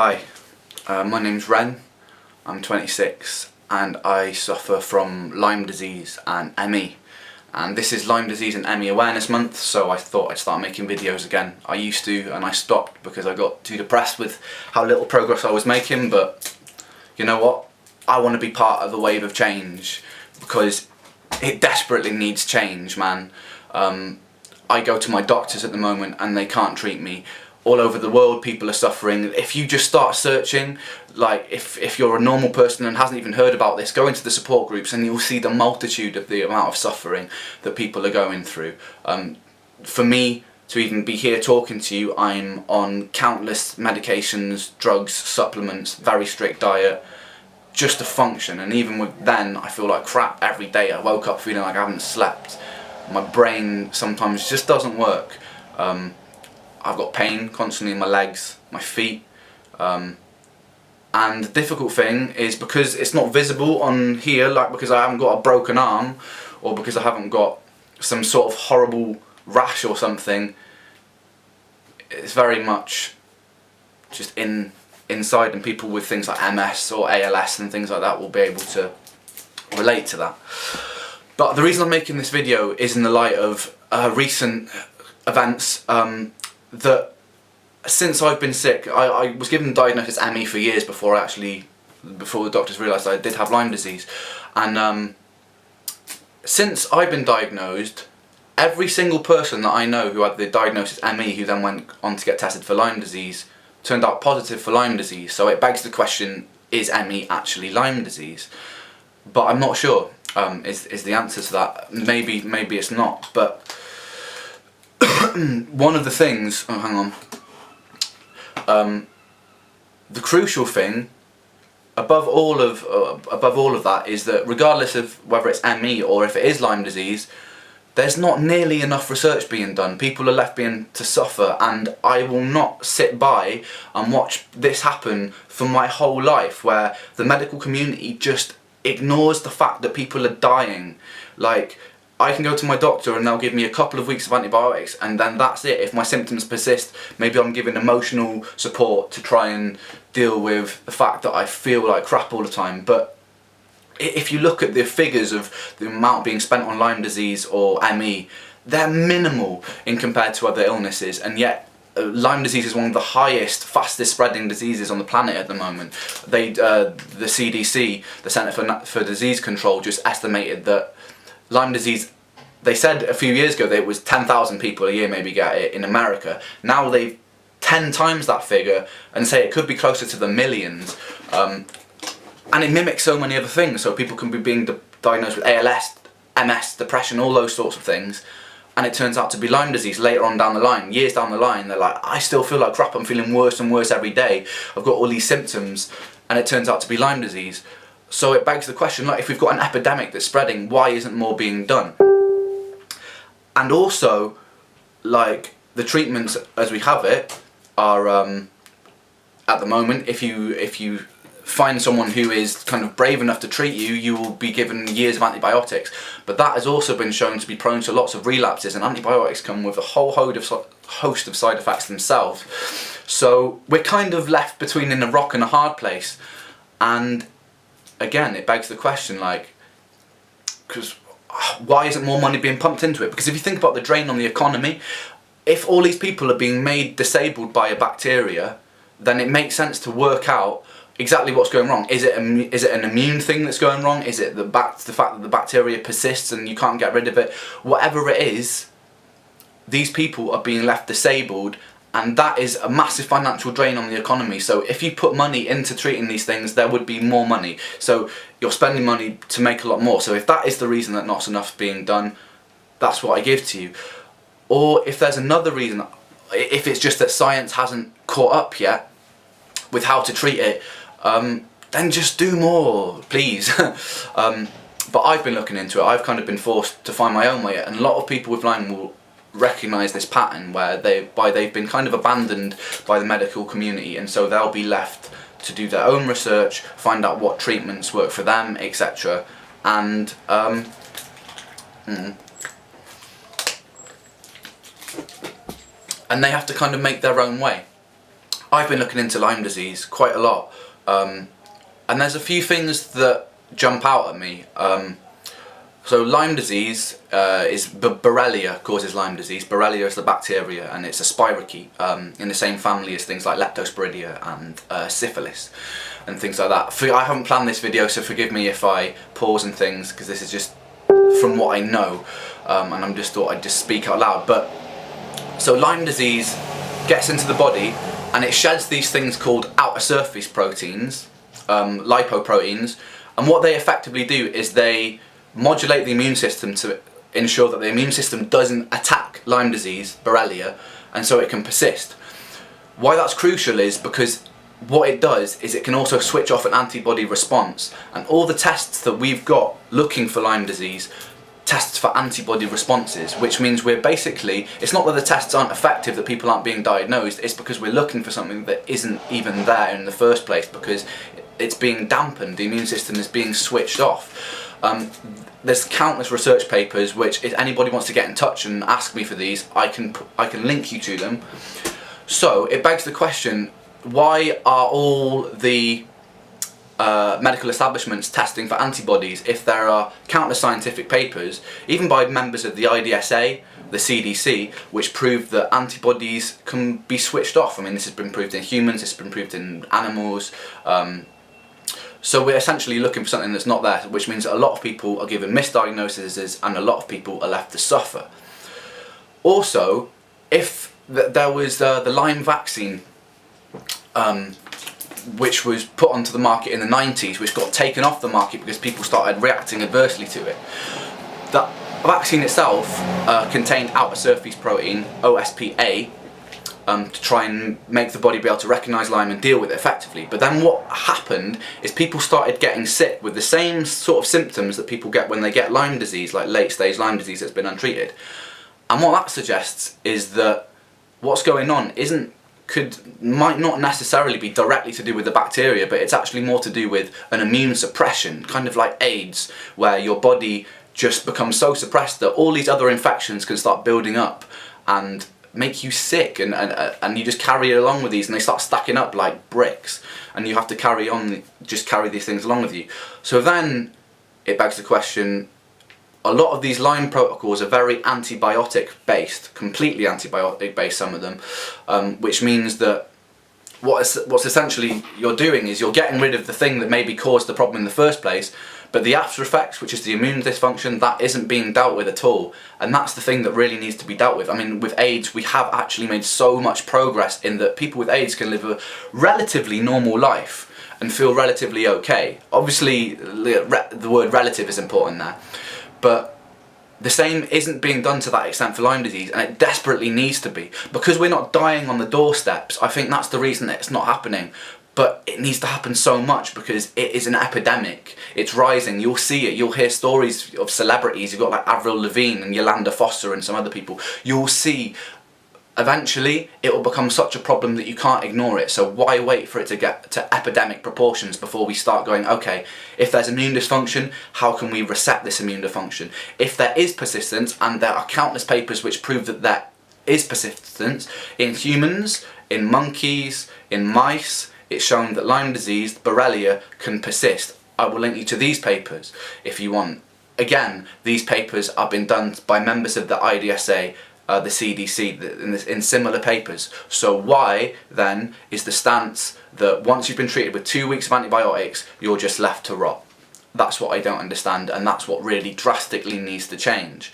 Hi, my name's Ren, I'm 26 and I suffer from Lyme disease and ME, and this is Lyme disease and ME awareness month, so I thought I'd start making videos again. I used to, and I stopped because I got too depressed with how little progress I was making, but you know what, I want to be part of the wave of change because it desperately needs change, man. I go to my doctors at the moment and they can't treat me. All over the world people are suffering. If you just start searching, like if you're a normal person and hasn't even heard about this, go into the support groups and you'll see the multitude of the amount of suffering that people are going through. For me to even be here talking to you, I'm on countless medications, drugs, supplements, very strict diet, just to function, and even with then I feel like crap every day. I woke up feeling like I haven't slept. My brain sometimes just doesn't work. I've got pain constantly in my legs, my feet, and the difficult thing is because it's not visible on here, like because I haven't got a broken arm or because I haven't got some sort of horrible rash or something, it's very much just inside, and people with things like MS or ALS and things like that will be able to relate to that. But the reason I'm making this video is in the light of recent events that since I've been sick, I was given the diagnosis ME for years before the doctors realised I did have Lyme disease, and since I've been diagnosed, every single person that I know who had the diagnosis ME who then went on to get tested for Lyme disease turned out positive for Lyme disease. So it begs the question, is ME actually Lyme disease? But I'm not sure, is the answer to that. Maybe it's not, but one of the things, the crucial thing above all of that is that regardless of whether it's ME or if it is Lyme disease, there's not nearly enough research being done. People are left being to suffer, and I will not sit by and watch this happen for my whole life, where the medical community just ignores the fact that people are dying. Like, I can go to my doctor and they'll give me a couple of weeks of antibiotics and then that's it. If my symptoms persist, maybe I'm given emotional support to try and deal with the fact that I feel like crap all the time. But if you look at the figures of the amount being spent on Lyme disease or ME, they're minimal in compared to other illnesses, and yet Lyme disease is one of the highest, fastest spreading diseases on the planet at the moment. The CDC, the Centre for Disease Control, just estimated that Lyme disease, they said a few years ago that it was 10,000 people a year maybe get it in America. Now they've 10 times that figure and say it could be closer to the millions. And it mimics so many other things, so people can be being diagnosed with ALS, MS, depression, all those sorts of things, and it turns out to be Lyme disease later on down the line, years down the line. They're like, I still feel like crap, I'm feeling worse and worse every day, I've got all these symptoms, and it turns out to be Lyme disease. So it begs the question, like, if we've got an epidemic that's spreading, why isn't more being done? And also, like, the treatments as we have it are, at the moment, if you find someone who is kind of brave enough to treat you, you will be given years of antibiotics. But that has also been shown to be prone to lots of relapses, and antibiotics come with a whole host of side effects themselves. So we're kind of left between in a rock and a hard place. And again, it begs the question, like, because why isn't more money being pumped into it? Because if you think about the drain on the economy, if all these people are being made disabled by a bacteria, then it makes sense to work out exactly what's going wrong. Is it an immune thing that's going wrong? Is it the fact that the bacteria persists and you can't get rid of it? Whatever it is, these people are being left disabled, and that is a massive financial drain on the economy. So if you put money into treating these things, there would be more money. So you're spending money to make a lot more. So if that is the reason that not enough is being done, that's what I give to you. Or if there's another reason, if it's just that science hasn't caught up yet with how to treat it, then just do more, please. But I've been looking into it. I've kind of been forced to find my own way, and a lot of people with Lyme will recognise this pattern where they've been kind of abandoned by the medical community, and so they'll be left to do their own research, find out what treatments work for them, etc. And they have to kind of make their own way. I've been looking into Lyme disease quite a lot, and there's a few things that jump out at me. So Lyme disease is Borrelia causes Lyme disease. Borrelia is the bacteria, and it's a spirochete in the same family as things like leptosporidia and syphilis and things like that. I haven't planned this video, so forgive me if I pause and things, because this is just from what I know, and I'm just thought I'd just speak out loud. But so Lyme disease gets into the body, and it sheds these things called outer surface proteins, lipoproteins, and what they effectively do is they modulate the immune system to ensure that the immune system doesn't attack Lyme disease, Borrelia, and so it can persist. Why that's crucial is because what it does is it can also switch off an antibody response, and all the tests that we've got looking for Lyme disease tests for antibody responses, which means we're basically, it's not that the tests aren't effective, that people aren't being diagnosed, it's because we're looking for something that isn't even there in the first place, because it's being dampened, the immune system is being switched off. There's countless research papers which, if anybody wants to get in touch and ask me for these, I can link you to them. So it begs the question, why are all the medical establishments testing for antibodies if there are countless scientific papers, even by members of the IDSA, the CDC, which prove that antibodies can be switched off? I mean, this has been proved in humans, it's been proved in animals. So we're essentially looking for something that's not there, which means that a lot of people are given misdiagnoses and a lot of people are left to suffer. Also, if there was the Lyme vaccine, which was put onto the market in the 90s, which got taken off the market because people started reacting adversely to it. That vaccine itself contained outer surface protein, OSPA, to try and make the body be able to recognise Lyme and deal with it effectively. But then what happened is people started getting sick with the same sort of symptoms that people get when they get Lyme disease, like late stage Lyme disease that's been untreated. And what that suggests is that what's going on might not necessarily be directly to do with the bacteria, but it's actually more to do with an immune suppression, kind of like AIDS, where your body just becomes so suppressed that all these other infections can start building up and make you sick, and you just carry it along with these, and they start stacking up like bricks, and you have to carry these things along with you. So then it begs the question, a lot of these Lyme protocols are very antibiotic based, completely antibiotic based, some of them, which means that what's essentially you're doing is you're getting rid of the thing that maybe caused the problem in the first place, but the after effects, which is the immune dysfunction, that isn't being dealt with at all, and that's the thing that really needs to be dealt with. I mean, with AIDS, we have actually made so much progress in that people with AIDS can live a relatively normal life and feel relatively okay. Obviously, the word relative is important there, but the same isn't being done to that extent for Lyme disease, and it desperately needs to be. Because we're not dying on the doorsteps, I think that's the reason that it's not happening. But it needs to happen so much because it is an epidemic. It's rising. You'll see it. You'll hear stories of celebrities. You've got like Avril Lavigne and Yolanda Foster and some other people. You'll see eventually it will become such a problem that you can't ignore it. So why wait for it to get to epidemic proportions before we start going, okay, if there's immune dysfunction, how can we reset this immune dysfunction? If there is persistence, and there are countless papers which prove that there is persistence in humans, in monkeys, in mice, it's shown that Lyme disease, Borrelia, can persist. I will link you to these papers if you want. Again, these papers have been done by members of the IDSA, the CDC, in similar papers. So why then is the stance that once you've been treated with 2 weeks of antibiotics, you're just left to rot? That's what I don't understand, and that's what really drastically needs to change.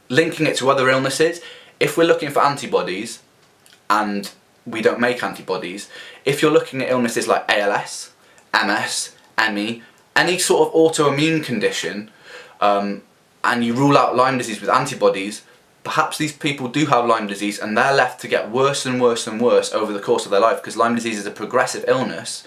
Linking it to other illnesses, if we're looking for antibodies and we don't make antibodies, if you're looking at illnesses like ALS, MS, ME, any sort of autoimmune condition, and you rule out Lyme disease with antibodies, perhaps these people do have Lyme disease and they're left to get worse and worse and worse over the course of their life, because Lyme disease is a progressive illness,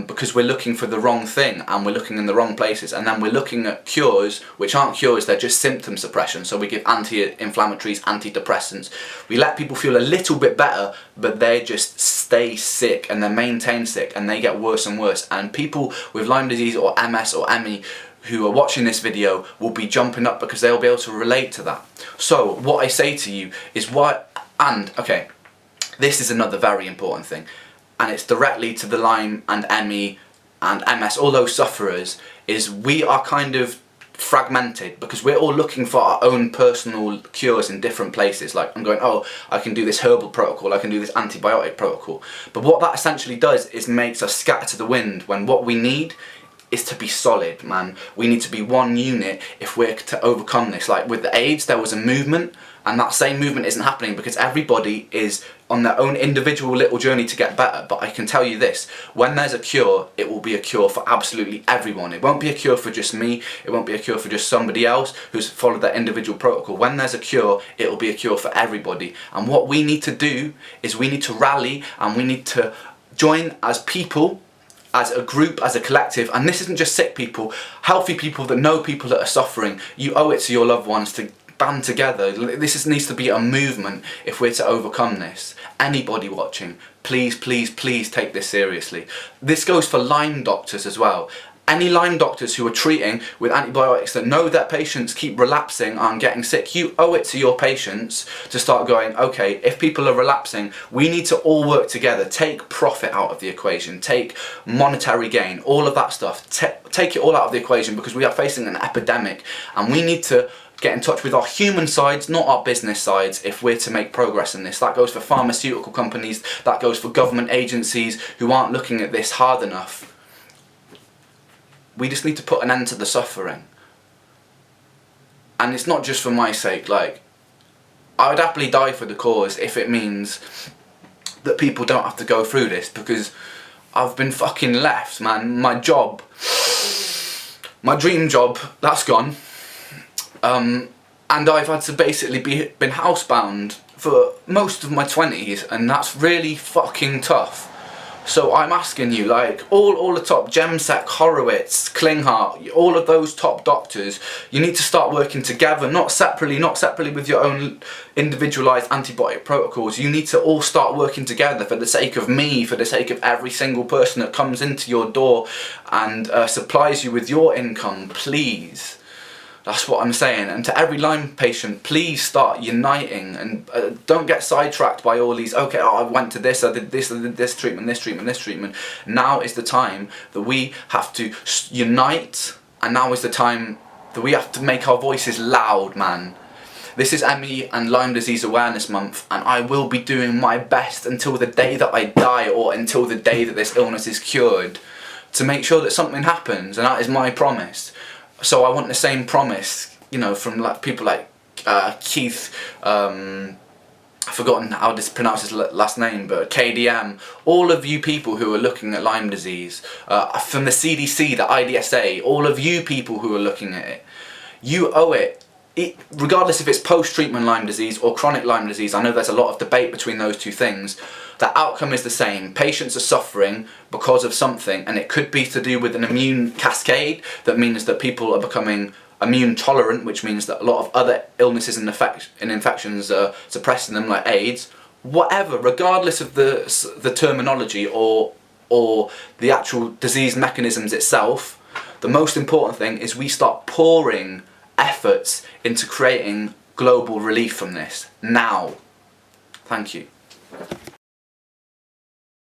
because we're looking for the wrong thing and we're looking in the wrong places, and then we're looking at cures which aren't cures, they're just symptom suppression. So we give anti-inflammatories, antidepressants, we let people feel a little bit better, but they just stay sick and they maintain sick and they get worse and worse. And people with Lyme disease or MS or ME who are watching this video will be jumping up because they'll be able to relate to that. So what I say to you is okay, This is another very important thing, and it's directly to the Lyme and ME and MS, all those sufferers, is we are kind of fragmented because we're all looking for our own personal cures in different places. Like, I'm going, oh, I can do this herbal protocol, I can do this antibiotic protocol, but what that essentially does is makes us scatter to the wind, when what we need is to be solid, man. We need to be one unit if we're to overcome this. Like with the AIDS, there was a movement, and that same movement isn't happening because everybody is on their own individual little journey to get better. But I can tell you this, when there's a cure, it will be a cure for absolutely everyone. It won't be a cure for just me, it won't be a cure for just somebody else who's followed that individual protocol. When there's a cure, it will be a cure for everybody. And what we need to do is we need to rally, and we need to join as people, as a group, as a collective. And this isn't just sick people, healthy people that know people that are suffering. You owe it to your loved ones to band together. This needs to be a movement if we're to overcome this. Anybody watching, please, please, please take this seriously. This goes for Lyme doctors as well. Any Lyme doctors who are treating with antibiotics that know that patients keep relapsing and getting sick, you owe it to your patients to start going, okay, if people are relapsing, we need to all work together. Take profit out of the equation, take monetary gain, all of that stuff. Take it all out of the equation, because we are facing an epidemic, and we need to get in touch with our human sides, not our business sides, if we're to make progress in this. That goes for pharmaceutical companies, that goes for government agencies who aren't looking at this hard enough. We just need to put an end to the suffering. And it's not just for my sake, like, I would happily die for the cause if it means that people don't have to go through this, because I've been fucking left, man. My job, my dream job, that's gone. And I've had to basically been housebound for most of my 20s, and that's really fucking tough. So I'm asking you, like, all the top, Gemsek, Horowitz, Klinghardt, all of those top doctors, you need to start working together, not separately with your own individualised antibiotic protocols. You need to all start working together for the sake of me, for the sake of every single person that comes into your door and supplies you with your income, please. That's what I'm saying. And to every Lyme patient, please start uniting, and don't get sidetracked by all these, okay, oh, I went to this, I did this treatment, this treatment, this treatment. Now is the time that we have to unite, and now is the time that we have to make our voices loud, man. This is ME and Lyme Disease Awareness Month, and I will be doing my best until the day that I die, or until the day that this illness is cured, to make sure that something happens, and that is my promise. So I want the same promise, you know, from like people like Keith, I've forgotten how to pronounce his last name, but KDM, all of you people who are looking at Lyme disease, from the CDC, the IDSA, all of you people who are looking at it, you owe it, regardless if it's post-treatment Lyme disease or chronic Lyme disease. I know there's a lot of debate between those two things. The outcome is the same. Patients are suffering because of something, and it could be to do with an immune cascade. That means that people are becoming immune tolerant, which means that a lot of other illnesses and infections are suppressing them, like AIDS. Whatever, regardless of the terminology or the actual disease mechanisms itself, the most important thing is we start pouring efforts into creating global relief from this now. Thank you.